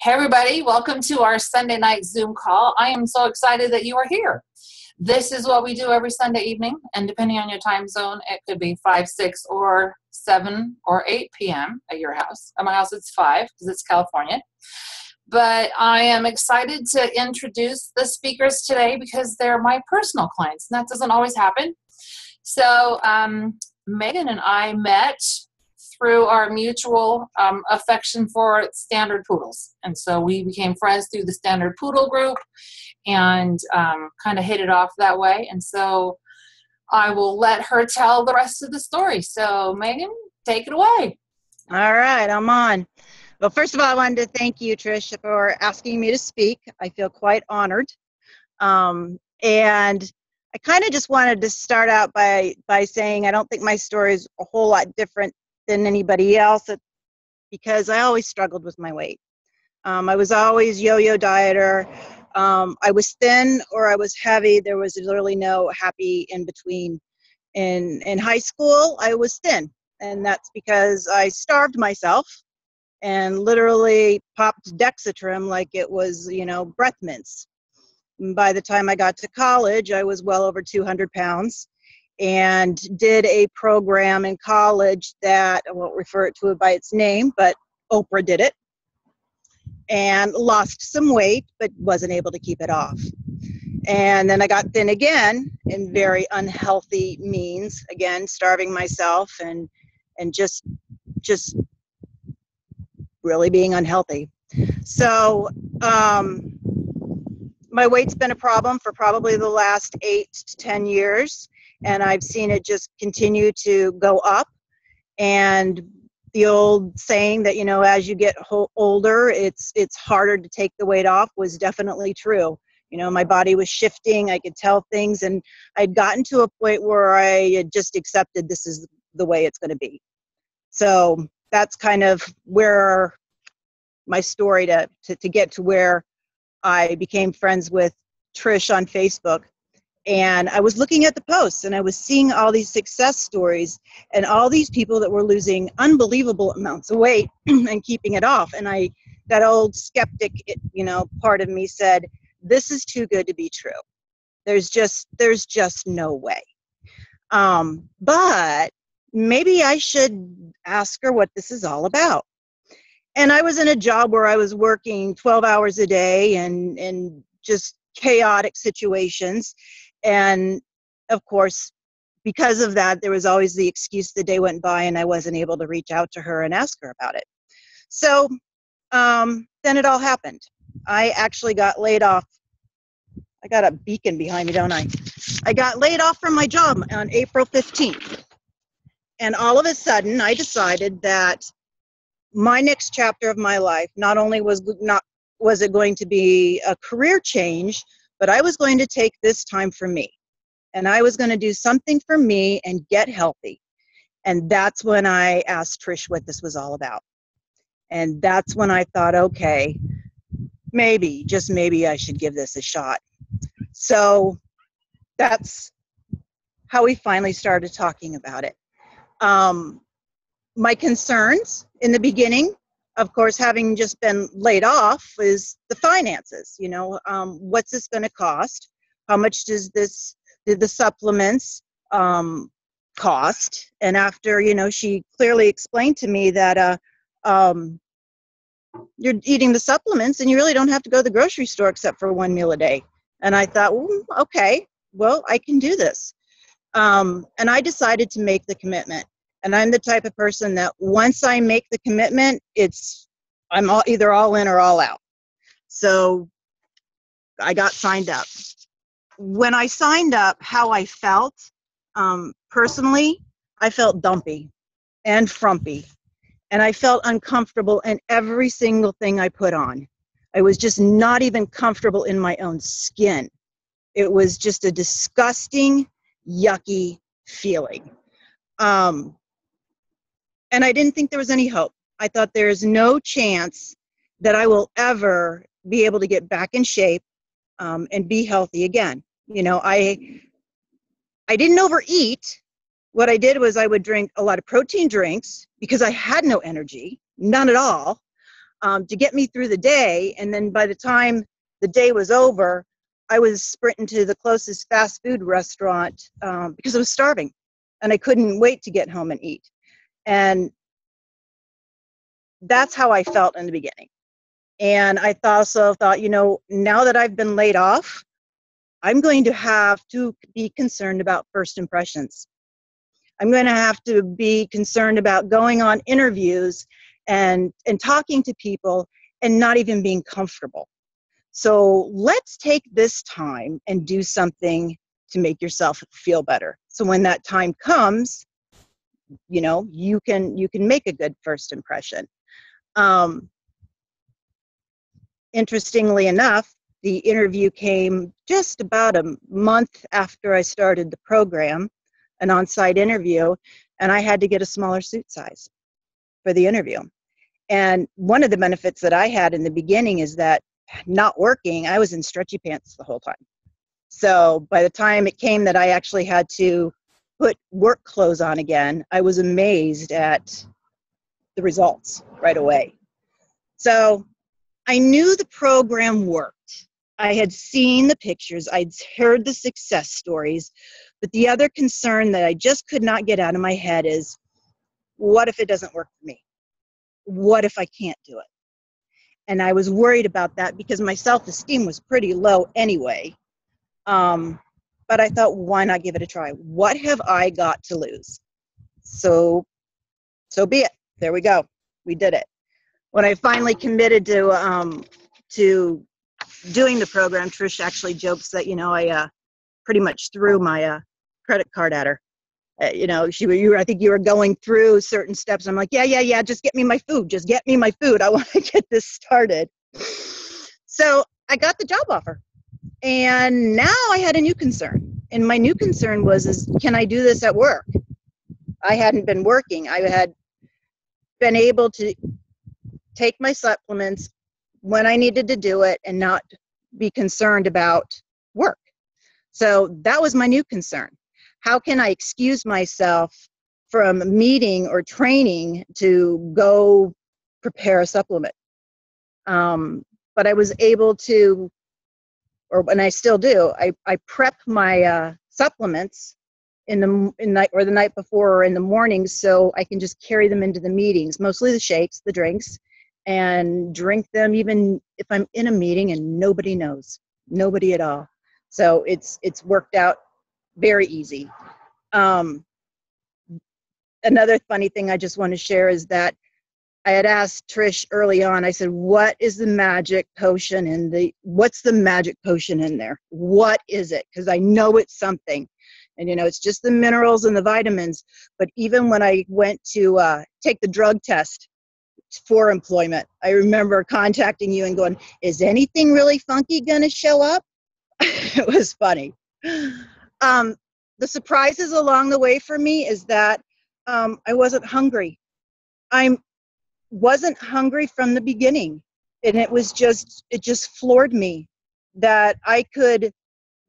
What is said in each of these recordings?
Hey everybody, welcome to our Sunday night Zoom call. I am so excited that you are here. This is what we do every Sunday evening, and depending on your time zone, it could be 5, 6, or 7 or 8 p.m. at your house. At my house it's 5 because it's California. But I am excited to introduce the speakers today because they're my personal clients, and that doesn't always happen. So Megan and I met through our mutual affection for standard poodles. And so we became friends through the standard poodle group and kind of hit it off that way. And so I will let her tell the rest of the story. So Megan, take it away. All right, I'm on. Well, first of all, I wanted to thank you, Trisha, for asking me to speak. I feel quite honored. And I kind of just wanted to start out by saying I don't think my story is a whole lot different than anybody else because I always struggled with my weight. I was always yo-yo dieter. I was thin or I was heavy. There was literally no happy in between. In high school, I was thin, and that's because I starved myself and literally popped Dexatrim like it was, breath mints. And by the time I got to college, I was well over 200 pounds. And did a program in college that I won't refer to it by its name, but Oprah did it, and lost some weight, but wasn't able to keep it off. And then I got thin again in very unhealthy means, again, starving myself and just really being unhealthy. So my weight's been a problem for probably the last 8 to 10 years. And I've seen it just continue to go up. And the old saying that, as you get older, it's harder to take the weight off was definitely true. My body was shifting. I could tell things. And I'd gotten to a point where I had just accepted this is the way it's going to be. So that's kind of where my story to get to where I became friends with Trish on Facebook. And I was looking at the posts and I was seeing all these success stories and all these people that were losing unbelievable amounts of weight and keeping it off. And that old skeptic, part of me said, this is too good to be true. There's just no way. But maybe I should ask her what this is all about. And I was in a job where I was working 12 hours a day and just chaotic situations. And of course, because of that, there was always the excuse the day went by and I wasn't able to reach out to her and ask her about it. So then it all happened. I actually got laid off. I got a beacon behind me, don't I? I got laid off from my job on April 15th. And all of a sudden, I decided that my next chapter of my life not only was it going to be a career change, but I was going to take this time for me. And I was going to do something for me and get healthy. And that's when I asked Trish what this was all about. And that's when I thought, okay, maybe, just maybe I should give this a shot. So that's how we finally started talking about it. My concerns in the beginning, of course, having just been laid off, is the finances. What's this going to cost? How much did the supplements cost? And after, she clearly explained to me that you're eating the supplements and you really don't have to go to the grocery store except for one meal a day. And I thought, well, okay, well, I can do this. And I decided to make the commitment. And I'm the type of person that once I make the commitment, I'm either all in or all out. So I got signed up. When I signed up, how I felt, personally, I felt dumpy and frumpy. And I felt uncomfortable in every single thing I put on. I was just not even comfortable in my own skin. It was just a disgusting, yucky feeling. And I didn't think there was any hope. I thought there's no chance that I will ever be able to get back in shape and be healthy again. I didn't overeat. What I did was I would drink a lot of protein drinks because I had no energy, none at all. to get me through the day. And then by the time the day was over, I was sprinting to the closest fast food restaurant because I was starving and I couldn't wait to get home and eat. And that's how I felt in the beginning. And I also thought, now that I've been laid off, I'm going to have to be concerned about first impressions. I'm going to have to be concerned about going on interviews and talking to people and not even being comfortable. So let's take this time and do something to make yourself feel better. So when that time comes, you can make a good first impression. Interestingly enough, the interview came just about a month after I started the program, an on-site interview, and I had to get a smaller suit size for the interview. And one of the benefits that I had in the beginning is that not working, I was in stretchy pants the whole time. So by the time it came that I actually had to put work clothes on again, I was amazed at the results right away. So I knew the program worked. I had seen the pictures, I'd heard the success stories, but the other concern that I just could not get out of my head is, what if it doesn't work for me? What if I can't do it? And I was worried about that because my self-esteem was pretty low anyway. But I thought, why not give it a try? What have I got to lose? So be it. There we go. We did it. When I finally committed to doing the program, Trish actually jokes that, I pretty much threw my credit card at her. I think you were going through certain steps. I'm like, yeah, just get me my food. Just get me my food. I want to get this started. So I got the job offer. And now I had a new concern. And my new concern was, can I do this at work? I hadn't been working. I had been able to take my supplements when I needed to do it and not be concerned about work. So that was my new concern. How can I excuse myself from a meeting or training to go prepare a supplement? But I was able to, and I still do, I prep my supplements in the night or the night before or in the morning so I can just carry them into the meetings, mostly the shakes, the drinks, and drink them even if I'm in a meeting and nobody knows, nobody at all. So it's worked out very easy. Another funny thing I just want to share is that I had asked Trish early on, I said, what's the magic potion in there? What is it? Because I know it's something. And, it's just the minerals and the vitamins. But even when I went to take the drug test for employment, I remember contacting you and going, is anything really funky going to show up? It was funny. The surprises along the way for me is that I wasn't hungry. I wasn't hungry from the beginning. And it just floored me that I could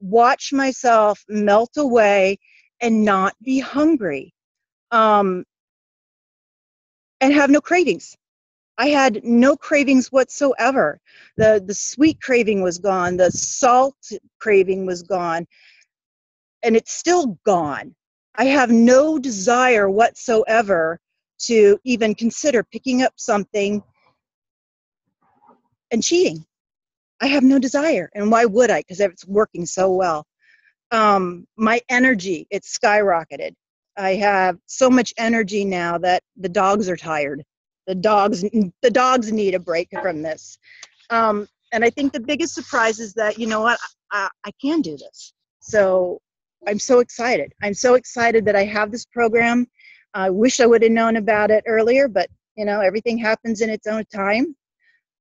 watch myself melt away and not be hungry, and have no cravings. I had no cravings whatsoever. The sweet craving was gone. The salt craving was gone. And it's still gone. I have no desire whatsoever to even consider picking up something and cheating. I have no desire. And why would I? Because it's working so well. My energy, it's skyrocketed. I have so much energy now that the dogs are tired. The dogs need a break from this. And I think the biggest surprise is that, I can do this. So I'm so excited. I'm so excited that I have this program. I wish I would have known about it earlier, but, everything happens in its own time.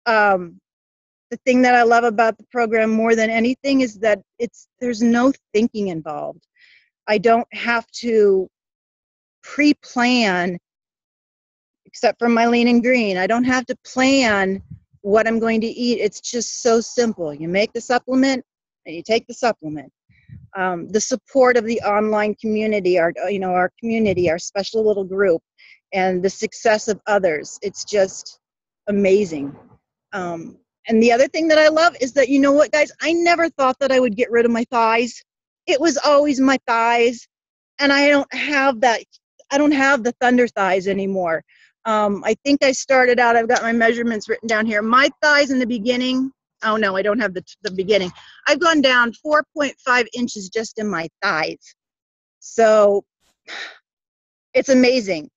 The thing that I love about the program more than anything is that there's no thinking involved. I don't have to pre-plan, except for my lean and green. I don't have to plan what I'm going to eat. It's just so simple. You make the supplement and you take the supplement. The support of the online community, our community, our special little group, and the success of others. It's just amazing. And the other thing that I love is that, you know what, guys, I never thought that I would get rid of my thighs. It was always my thighs, and I don't have that. I don't have the thunder thighs anymore. I think I started out, I've got my measurements written down here. My thighs in the beginning, oh no, I don't have the beginning. I've gone down 4.5 inches just in my thighs. So it's amazing.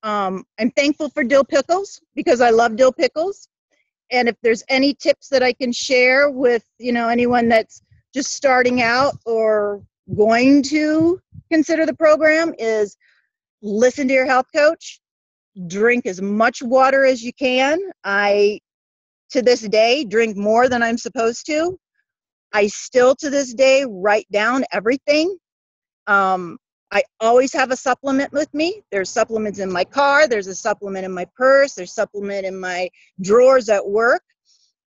I'm thankful for dill pickles because I love dill pickles. And if there's any tips that I can share with, you know, anyone that's just starting out or going to consider the program, is listen to your health coach, drink as much water as you can. I, to this day, drink more than I'm supposed to. I still, to this day, write down everything. I always have a supplement with me. There's supplements in my car. There's a supplement in my purse. There's supplement in my drawers at work.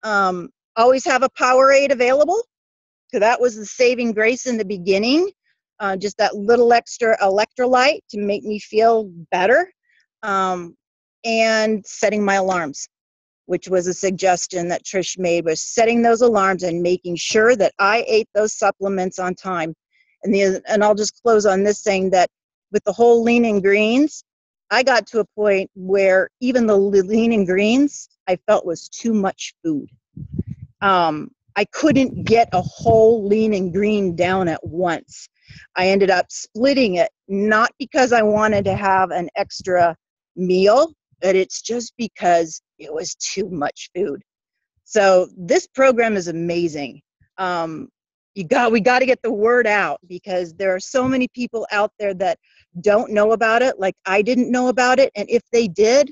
Always have a Powerade available. So that was the saving grace in the beginning. Just that little extra electrolyte to make me feel better. And setting my alarms, which was a suggestion that Trish made, was setting those alarms and making sure that I ate those supplements on time. And I'll just close on this, saying that with the whole lean and greens, I got to a point where even the lean and greens I felt was too much food. I couldn't get a whole lean and green down at once. I ended up splitting it, not because I wanted to have an extra meal, but it's just because it was too much food. So this program is amazing. We got to get the word out, because there are so many people out there that don't know about it, like I didn't know about it. And if they did,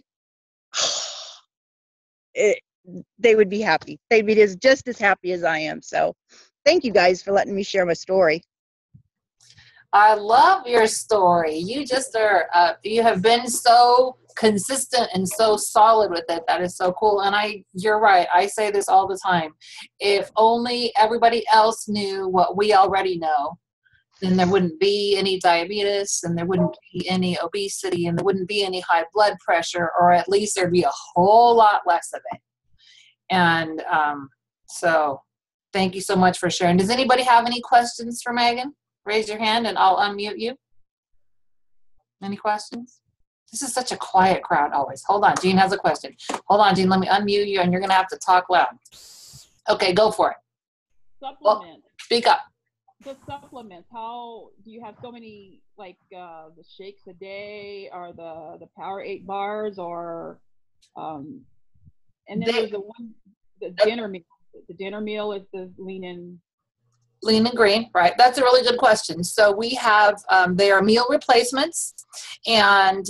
they would be happy. They'd be just as happy as I am. So thank you guys for letting me share my story. I love your story. You just are, you have been so consistent and so solid with it. That is so cool. And you're right. I say this all the time. If only everybody else knew what we already know, then there wouldn't be any diabetes, and there wouldn't be any obesity, and there wouldn't be any high blood pressure, or at least there'd be a whole lot less of it. And so thank you so much for sharing. Does anybody have any questions for Megan? Raise your hand and I'll unmute you. Any questions? This is such a quiet crowd always. Hold on, Jean has a question. Hold on, Jean, let me unmute you, and you're gonna have to talk loud. Okay, go for it. Supplements. Well, speak up. The supplements, how do you have so many, like the shakes a day, or the Power 8 bars, or and then there's the dinner meal. The dinner meal is the lean and green, right? That's a really good question. So we have, they are meal replacements, and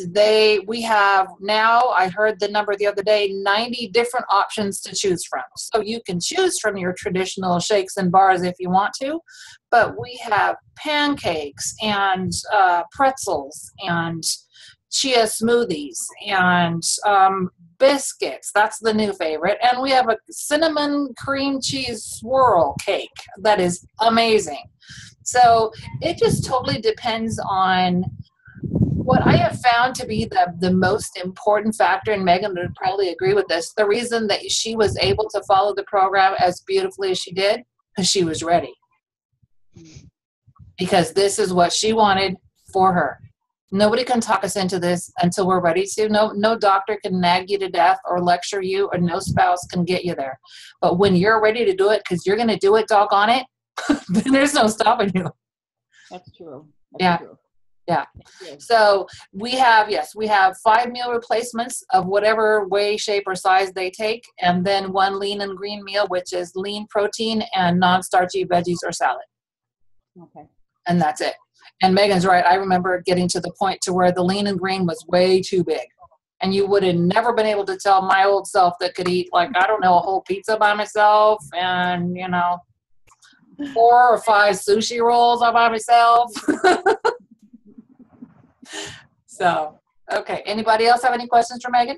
we have now, I heard the number the other day, 90 different options to choose from. So you can choose from your traditional shakes and bars if you want to, but we have pancakes and pretzels and chia smoothies and biscuits. That's the new favorite. And we have a cinnamon cream cheese swirl cake that is amazing. So it just totally depends on what I have found to be the most important factor, and Megan would probably agree with this. The reason that she was able to follow the program as beautifully as she did, because she was ready. Because this is what she wanted for her. Nobody can talk us into this until we're ready to. No doctor can nag you to death or lecture you, or no spouse can get you there. But when you're ready to do it, because you're going to do it, doggone it, then there's no stopping you. That's true. That's true. Yeah. So we have 5 meal replacements of whatever way, shape, or size they take, and then 1 lean and green meal, which is lean protein and non-starchy veggies or salad. Okay. And that's it. And Megan's right. I remember getting to the point to where the lean and green was way too big. And you would have never been able to tell my old self that could eat, like, I don't know, a whole pizza by myself and, 4 or 5 sushi rolls all by myself. So, okay. Anybody else have any questions for Megan?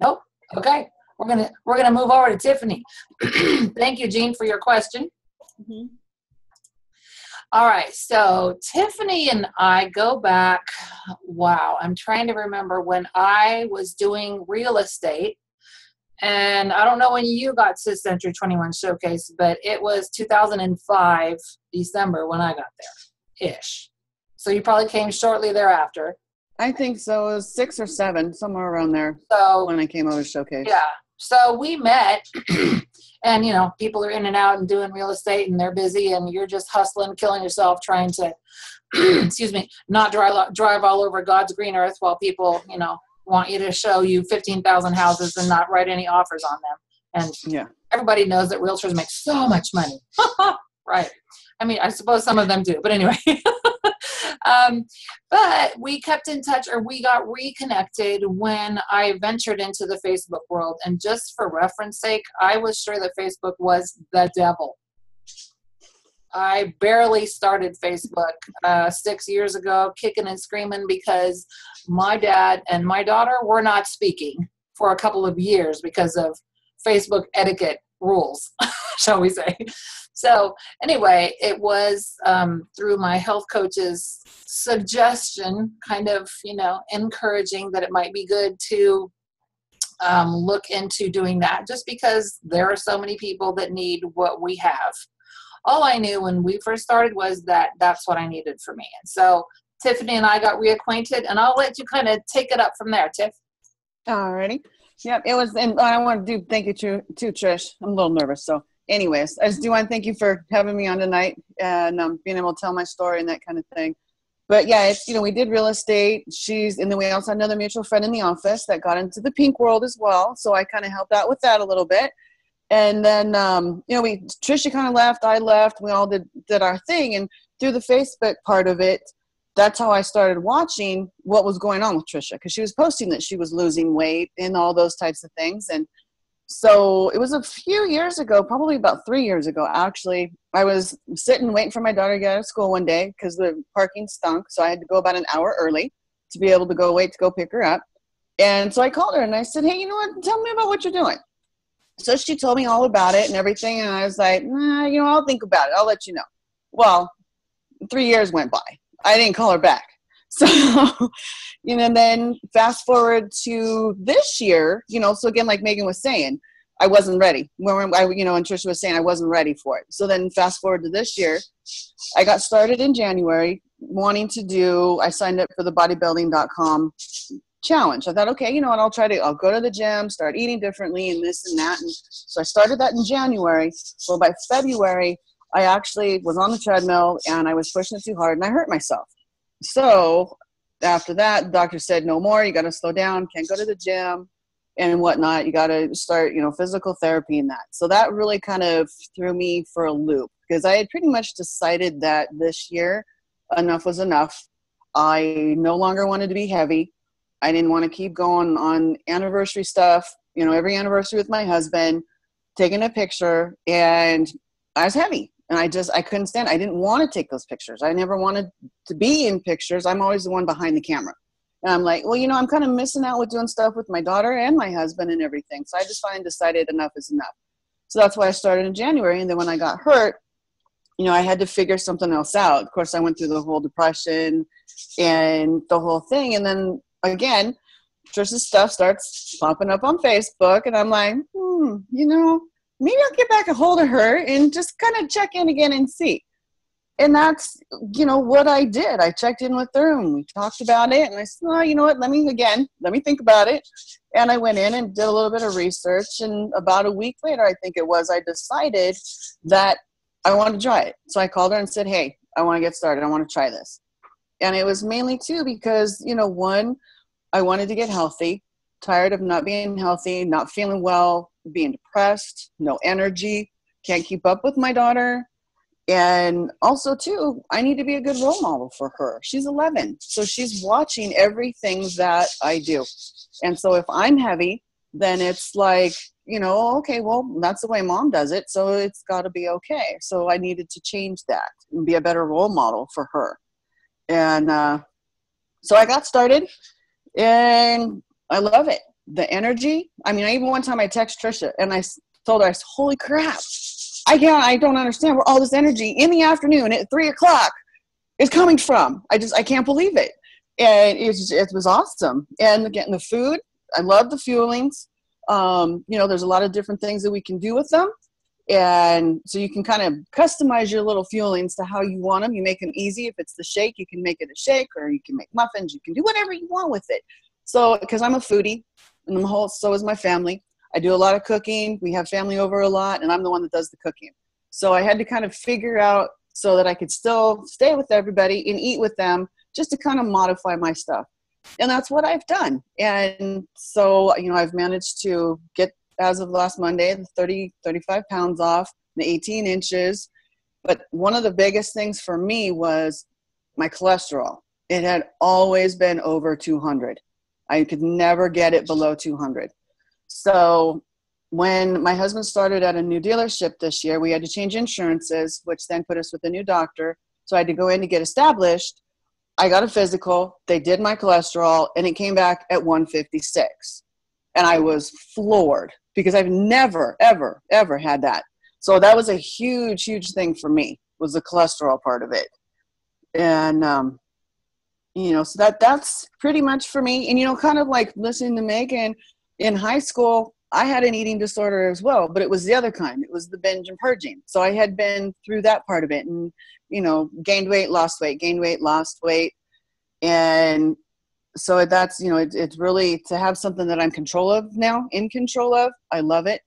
Nope. Okay. We're gonna move over to Tiffany. Thank you, Jean, for your question. Mm-hmm. All right. So Tiffany and I go back. Wow. I'm trying to remember when I was doing real estate. And I don't know when you got to Century 21 Showcase, but it was 2005, December, when I got there-ish. So you probably came shortly thereafter. I think so. It was 6 or 7, somewhere around there. So when I came over to Showcase. Yeah. So we met, and, people are in and out and doing real estate, and they're busy, and you're just hustling, killing yourself, trying to, excuse me, not drive all over God's green earth while people, want you to show you 15,000 houses and not write any offers on them. And everybody knows that realtors make so much money. Right. I mean, I suppose some of them do, but anyway. But we kept in touch, or we got reconnected when I ventured into the Facebook world. And just for reference sake, I was sure that Facebook was the devil. I barely started Facebook 6 years ago, kicking and screaming because my dad and my daughter were not speaking for a couple of years because of Facebook etiquette rules, shall we say. So anyway, it was through my health coach's suggestion, kind of, encouraging that it might be good to look into doing that, just because there are so many people that need what we have. All I knew when we first started was that that's what I needed for me. And so Tiffany and I got reacquainted, and I'll let you kind of take it up from there, Tiff. Alrighty. Yep, it was, and I want to do thank you to Trish. I'm a little nervous, so anyways, I just do want to thank you for having me on tonight and being able to tell my story and that kind of thing. But yeah, it's, we did real estate. And then we also had another mutual friend in the office that got into the pink world as well. So I kind of helped out with that a little bit. And then, Trisha kind of left, I left, we all did our thing. And through the Facebook part of it, that's how I started watching what was going on with Trisha, because she was posting that she was losing weight and all those types of things. And so it was a few years ago, probably about 3 years ago, actually. I was sitting waiting for my daughter to get out of school one day because the parking stunk. So I had to go about an hour early to be able to go pick her up. And so I called her and I said, hey, you know what? Tell me about what you're doing. So she told me all about it and everything. And I was like, I'll think about it. I'll let you know. Well, 3 years went by. I didn't call her back. So, then fast forward to this year, so again, like Megan was saying, I wasn't ready. And Trisha was saying I wasn't ready for it. So then fast forward to this year, I got started in January I signed up for the bodybuilding.com challenge. I thought, okay, I'll go to the gym, start eating differently and this and that. And so I started that in January. Well, by February, I actually was on the treadmill and I was pushing it too hard and I hurt myself. So after that, the doctor said, no more, you got to slow down, can't go to the gym and whatnot. You got to start, physical therapy and that. So that really kind of threw me for a loop because I had pretty much decided that this year enough was enough. I no longer wanted to be heavy. I didn't want to keep going on anniversary stuff, every anniversary with my husband, taking a picture, and I was heavy. And I couldn't stand it. I didn't want to take those pictures. I never wanted to be in pictures. I'm always the one behind the camera. And I'm like, well, I'm kind of missing out with doing stuff with my daughter and my husband and everything. So I just finally decided enough is enough. So that's why I started in January. And then when I got hurt, I had to figure something else out. Of course, I went through the whole depression and the whole thing. And then again, Trisha's stuff starts popping up on Facebook. And I'm like, maybe I'll get back a hold of her and just kind of check in again and see. And that's, what I did. I checked in with her and we talked about it. And I said, you know what, let me think about it. And I went in and did a little bit of research. And about a week later, I think it was, I decided that I wanted to try it. So I called her and said, hey, I want to get started. I want to try this. And it was mainly too because, one, I wanted to get healthy, tired of not being healthy, not feeling well, being depressed, no energy, can't keep up with my daughter. And also too, I need to be a good role model for her. She's 11, so she's watching everything that I do. And so if I'm heavy, then it's like, okay, well, that's the way mom does it, so it's got to be okay. So I needed to change that and be a better role model for her. And so I got started, and I love it. The energy. I mean, even one time I text Trisha, and I told her, holy crap, I don't understand where all this energy in the afternoon at 3:00 is coming from. I can't believe it. And it was awesome. And getting the food, I love the fuelings. There's a lot of different things that we can do with them. And so you can kind of customize your little fuelings to how you want them. You make them easy. If it's the shake, you can make it a shake, or you can make muffins. You can do whatever you want with it. So, because I'm a foodie, and so is my family. I do a lot of cooking. We have family over a lot, and I'm the one that does the cooking. So I had to kind of figure out so that I could still stay with everybody and eat with them, just to kind of modify my stuff. And that's what I've done. And so, I've managed to get, as of last Monday, the 35 pounds off, the 18 inches. But one of the biggest things for me was my cholesterol. It had always been over 200. I could never get it below 200. So when my husband started at a new dealership this year, we had to change insurances, which then put us with a new doctor. So I had to go in to get established. I got a physical. They did my cholesterol, and it came back at 156. And I was floored because I've never, ever, ever had that. So that was a huge, huge thing for me, was the cholesterol part of it. And, so that's pretty much for me. And, kind of like listening to Megan, in high school, I had an eating disorder as well, but it was the other kind. It was the binge and purging. So I had been through that part of it and, gained weight, lost weight, gained weight, lost weight. And so that's, it's really to have something that I'm in control of. I love it.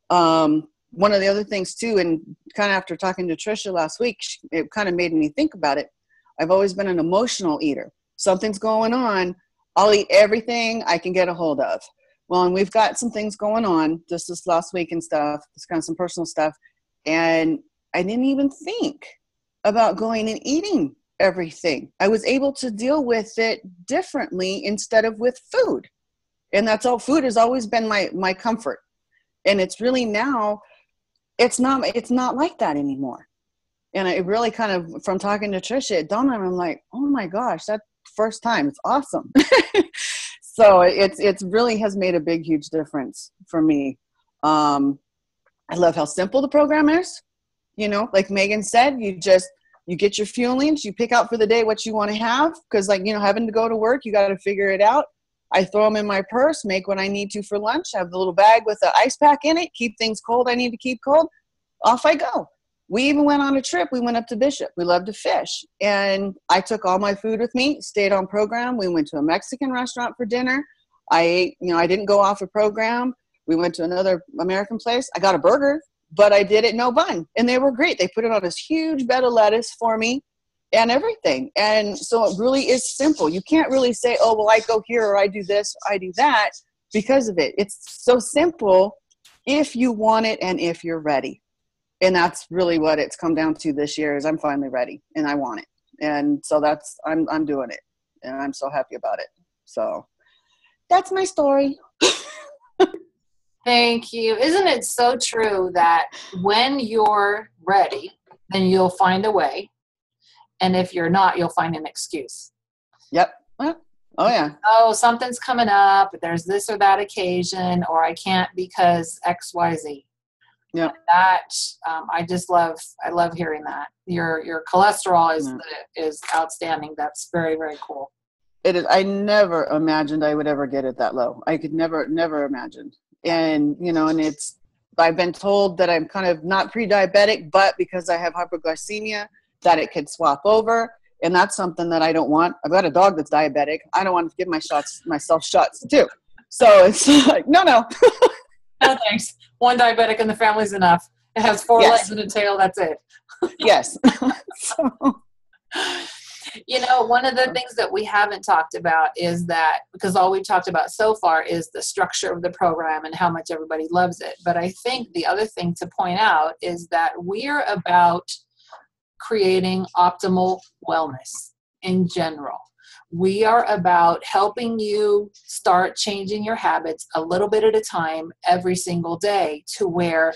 One of the other things too, and kind of after talking to Trisha last week, it kind of made me think about it. I've always been an emotional eater. Something's going on, I'll eat everything I can get a hold of. Well, and we've got some things going on just this last week and stuff, just kind of some personal stuff. And I didn't even think about going and eating everything. I was able to deal with it differently instead of with food. And that's all. Food has always been my comfort. And it's really now, it's not like that anymore. And I really kind of, from talking to Trisha, it dawned on me, I'm like, oh my gosh, that's the first time. It's awesome. So it's really has made a big, huge difference for me. I love how simple the program is. Like Megan said, you get your fuelings, you pick out for the day what you want to have. Because having to go to work, you got to figure it out. I throw them in my purse, make what I need to for lunch. I have the little bag with the ice pack in it, keep things cold I need to keep cold. Off I go. We even went on a trip. We went up to Bishop. We love to fish. And I took all my food with me, stayed on program. We went to a Mexican restaurant for dinner. I ate, I didn't go off a program. We went to another American place. I got a burger, but I did it no bun. And they were great. They put it on this huge bed of lettuce for me and everything. And so it really is simple. You can't really say, oh, well, I go here or I do this, I do that because of it. It's so simple if you want it and if you're ready. And that's really what it's come down to this year is I'm finally ready and I want it. And so I'm doing it and I'm so happy about it. So that's my story. Thank you. Isn't it so true that when you're ready, then you'll find a way. And if you're not, you'll find an excuse. Yep. Oh, yeah. Oh, something's coming up. There's this or that occasion, or I can't because X, Y, Z. Yeah. That I love hearing that. Your cholesterol is outstanding. That's very, very cool. It is. I never imagined I would ever get it that low. I could never imagine. And and I've been told that I'm kind of not pre-diabetic, but because I have hypoglycemia, that it could swap over. And that's something that I don't want. I've got a dog that's diabetic. I don't want to give myself shots too. So it's like, no. No, thanks. One diabetic in the family's enough. It has 4 legs and a tail. That's it. Yes. One of the things that we haven't talked about is that, because all we've talked about so far is the structure of the program and how much everybody loves it. But I think the other thing to point out is that we're about creating optimal wellness in general. We are about helping you start changing your habits a little bit at a time every single day to where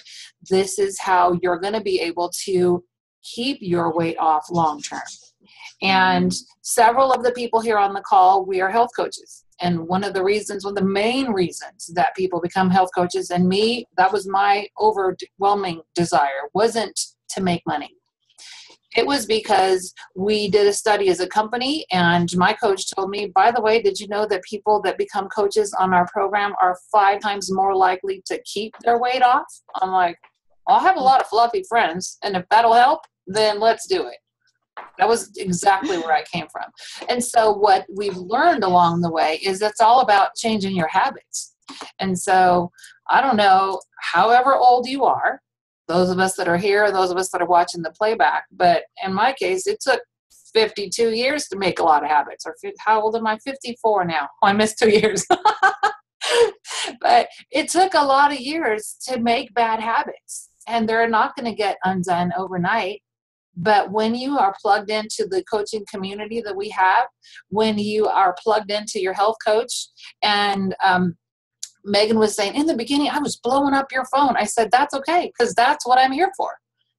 this is how you're going to be able to keep your weight off long term. And several of the people here on the call, we are health coaches. And one of the main reasons that people become health coaches, and me, that was my overwhelming desire, wasn't to make money. It was because we did a study as a company, and my coach told me, by the way, did you know that people that become coaches on our program are 5 times more likely to keep their weight off? I'm like, I'll have a lot of fluffy friends, and if that'll help, then let's do it. That was exactly where I came from. And so what we've learned along the way is it's all about changing your habits. And so I don't know, however old you are, those of us that are here, those of us that are watching the playback, but in my case, it took 52 years to make a lot of habits. Or how old am I? 54 now. Oh, I missed 2 years. But it took a lot of years to make bad habits, and they're not going to get undone overnight. But when you are plugged into the coaching community that we have, when you are plugged into your health coach, and Megan was saying, in the beginning, I was blowing up your phone. I said, that's okay, because that's what I'm here for.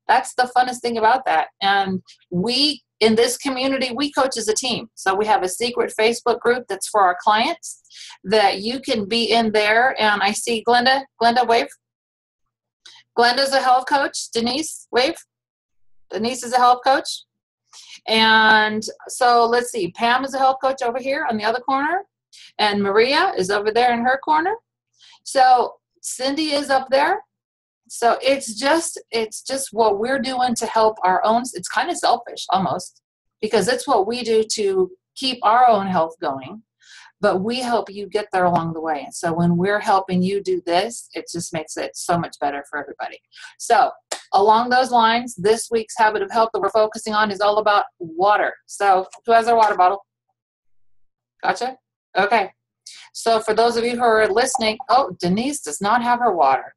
That's the funnest thing about that. And we, in this community, we coach as a team. So we have a secret Facebook group that's for our clients that you can be in there. And I see Glenda. Glenda, wave. Glenda's a health coach. Denise, wave. Denise is a health coach. And so let's see. Pam is a health coach over here on the other corner. And Maria is over there in her corner. So Cindy is up there. So it's just what we're doing to help our own. It's kind of selfish almost, because it's what we do to keep our own health going, but we help you get there along the way. And so when we're helping you do this, it just makes it so much better for everybody. So along those lines, this week's habit of health that we're focusing on is all about water. So who has their water bottle? Gotcha. Okay. So for those of you who are listening, oh, Denise does not have her water.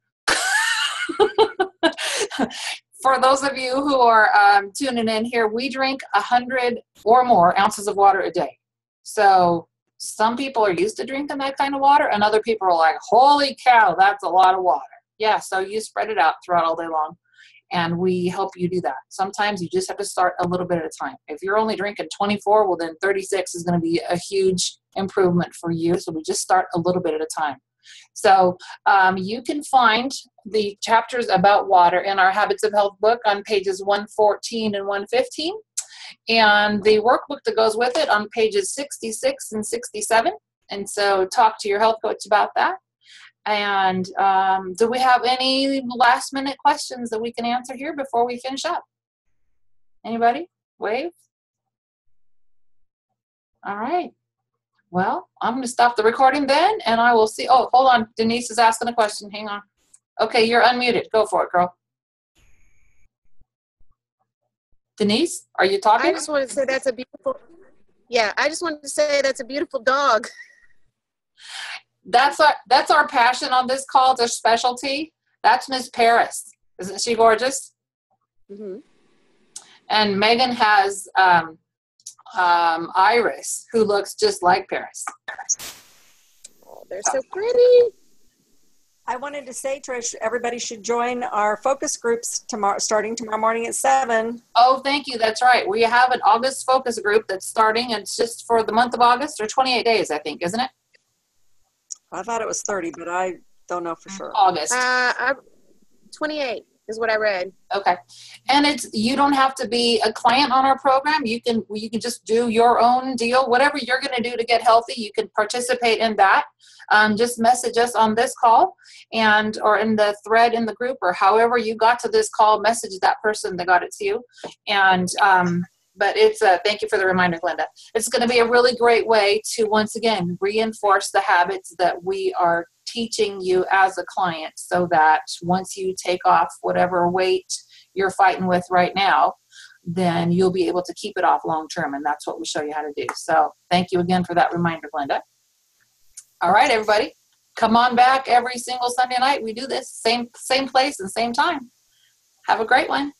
For those of you who are tuning in here, we drink 100 or more ounces of water a day. So some people are used to drinking that kind of water, and other people are like, holy cow, that's a lot of water. Yeah, so you spread it out throughout all day long, and we help you do that. Sometimes you just have to start a little bit at a time. If you're only drinking 24, well, then 36 is going to be a huge improvement for you. So we just start a little bit at a time. So you can find the chapters about water in our Habits of Health book on pages 114 and 115, and the workbook that goes with it on pages 66 and 67. And so talk to your health coach about that. And do we have any last minute questions that we can answer here before we finish up? Anybody? Wave? All right. Well, I'm going to stop the recording then, and I will see. Oh, hold on. Denise is asking a question. Hang on. Okay, you're unmuted. Go for it, girl. Denise, are you talking? I just wanted to say that's a beautiful, I just wanted to say that's a beautiful dog. That's our passion on this call. It's our specialty. That's Miss Paris. Isn't she gorgeous? Mm-hmm. And Megan has Iris, who looks just like Paris. Oh, they're so pretty. I wanted to say, Trish, everybody should join our focus groups starting tomorrow morning at 7. Oh, thank you. That's right. We have an August focus group that's starting. It's just for the month of August, or 28 days, I think, isn't it? I thought it was 30, but I don't know for sure. August. 28 is what I read. Okay. And you don't have to be a client on our program. You can just do your own deal. Whatever you're going to do to get healthy, you can participate in that. Just message us on this call or in the thread in the group, or however you got to this call, message that person that got it to you. And but it's thank you for the reminder, Glenda. It's going to be a really great way to, once again, reinforce the habits that we are teaching you as a client, so that once you take off whatever weight you're fighting with right now, then you'll be able to keep it off long term. And that's what we show you how to do. So thank you again for that reminder, Glenda. All right, everybody, come on back every single Sunday night. We do this same place and same time. Have a great one.